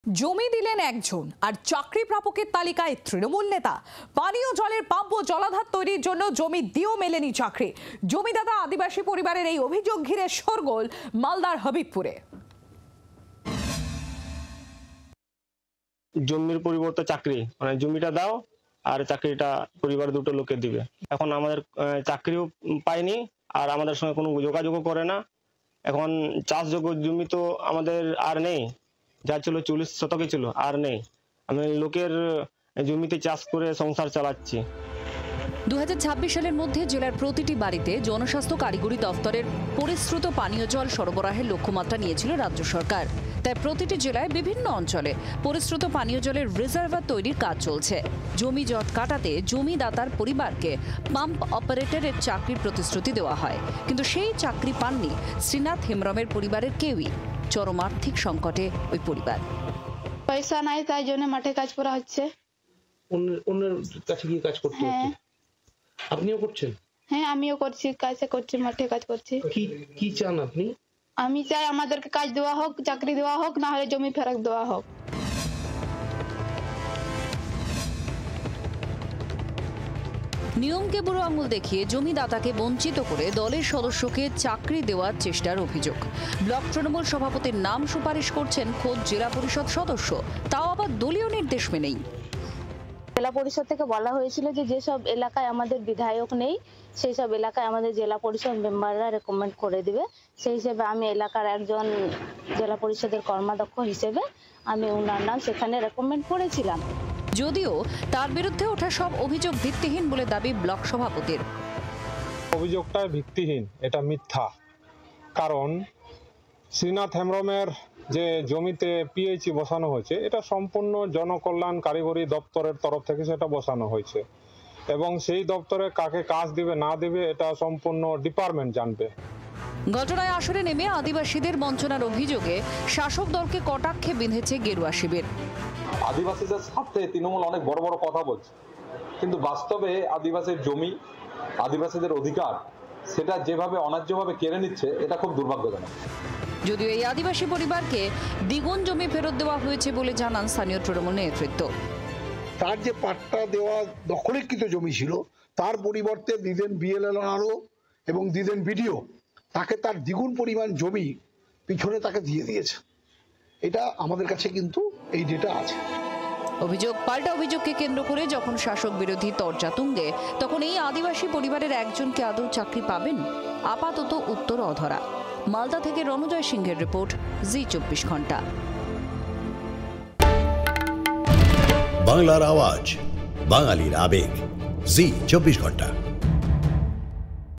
জমি দিলেন একজন আর চাকরি প্রাপকের তালিকায় তৃণমূল নেতা। পানীয় জলের পাম্প ও জলাধার তৈরির জন্য জমি দিয়েও মেলেনি চাকরি। জমিদাতা আদিবাসী পরিবারের এই অভিযোগ ঘিরে শোরগোল মালদার হবিবপুরে। জমির পরিবর্তে চাকরি, মানে জমিটা দাও আর চাকরিটা পরিবার দুটো লোকে দিবে। এখন আমাদের চাকরিও পাইনি আর আমাদের সঙ্গে কোনো যোগাযোগও করে না। এখন চাষযোগ্য জমি তো আমাদের আর নেই, যা ছিল 40 শতকে ছিল আর নেই। আমি লোকের জমিতে চাষ করে সংসার চালাচ্ছি। 2026 সালের মধ্যে জেলার প্রতিটি বাড়িতে জনস্বাস্থ্য কারিগরি দফতরের পরিশ্রুত পানীয় জল সরবরাহের লক্ষ্যমাত্রা নিয়েছিল রাজ্য সরকার। তাই প্রতিটি জেলায় বিভিন্ন অঞ্চলে পরিশ্রুত পানীয় জলের রিজার্ভার তৈরির কাজ চলছে। জমি জট কাটাতে জমিদাতার পরিবারকে পাম্প অপারেটরের চাকরির প্রতিশ্রুতি দেওয়া হয়, কিন্তু সেই চাকরি পাননি শ্রীনাথ হেমব্রমের পরিবারের কেউই। চরম আর্থিক সংকটে ওই পরিবার। পয়সা নাই, তাই জন্য মাঠে কাজ করা হচ্ছে। অন্যের কাছে গিয়ে কাজ করতে হচ্ছে। আপনিও করছেন? হ্যাঁ, আমিও করছি, কাজে করছি, মাঠে কাজ করছি। কি চান আপনি? আমি চাই আমাদেরকে কাজ দেওয়া হোক, চাকরি দেওয়া হোক, না হলে জমি ফেরত দেওয়া হোক। নিয়মকে বুড়ো আঙুল দেখিয়ে জমিদাতাকে বঞ্চিত করে দলের সদস্যকে চাকরি দেওয়ার চেষ্টার অভিযোগ। ব্লক তৃণমূল সভাপতির নাম সুপারিশ করছেন খোদ জেলা পরিষদ সদস্য, তাও আবার দলীয় নির্দেশ মেনেই। জেলা পরিষদ থেকে বলা হয়েছিল যে যেসব এলাকায় আমাদের বিধায়ক নেই সেই সব এলাকায় আমাদের জেলা পরিষদ মেম্বাররা রেকমেন্ড করে দিবে। সেই হিসেবে আমি এলাকার একজন জেলা পরিষদের কর্মাধ্যক্ষ হিসেবে আমি ওনার নাম সেখানে রেকমেন্ড করেছিলাম। যদিও তার বিরুদ্ধে ওঠা সব অভিযোগ ভিত্তিহীন বলে দাবি ব্লক সভাপতির। অভিযোগটা ভিত্তিহীন, এটা মিথ্যা। কারণ শ্রীনাথ হেমব্রমের যে জমিতে পিএইচই বসানো হয়েছে, এটা সম্পূর্ণ জনকল্যাণ কারিগরি দপ্তরের তরফ থেকে সেটা বসানো হয়েছে, এবং সেই দপ্তরে কাকে কাজ দিবে না দিবে এটা সম্পূর্ণ ডিপার্টমেন্ট জানবে। ঘটনায় আসরে নেমে আদিবাসীদের বঞ্চনার অভিযোগে শাসক দলকে কটাক্ষে বিঁধেছে গেরুয়া শিবির। আদিবাসীদের স্বার্থে তৃণমূল অনেক বড় বড় কথা বলছে, কিন্তু বাস্তবে আদিবাসীর জমি, আদিবাসীদের অধিকার সেটা যেভাবে অন্যায্যভাবে কেড়ে নিচ্ছে, এটা খুব দুর্ভাগ্যজনক। যদিও এই আদিবাসী পরিবারকে দ্বিগুণ জমি ফেরত দেওয়া হয়েছে বলে জানান স্থানীয় তৃণমূল নেতৃত্ব। তার যে পাট্টা দেওয়া দখলীকৃত জমি ছিল তার পরিবর্তে দিলেন বিএলআরও এবং দিলেন বিডিও, তাকে তার দ্বিগুণ পরিমাণ জমি পিছনে তাকে দিয়ে দিয়েছে। এটা আমাদের কাছে কিন্তু এই ডেটা আছে। অভিযোগ পাল্টা অভিযোগকে কেন্দ্র করে যখন শাসক বিরোধী তরজা তুঙ্গে, তখন এই আদিবাসী পরিবারের একজনকে আদৌ চাকরি পাবেন? আপাতত উত্তর অধরা। মালদা থেকে রণজয় সিংহের রিপোর্ট, জি24 ঘন্টা। বাংলার আওয়াজ, বাঙালির আবেগ, জি24 ঘন্টা।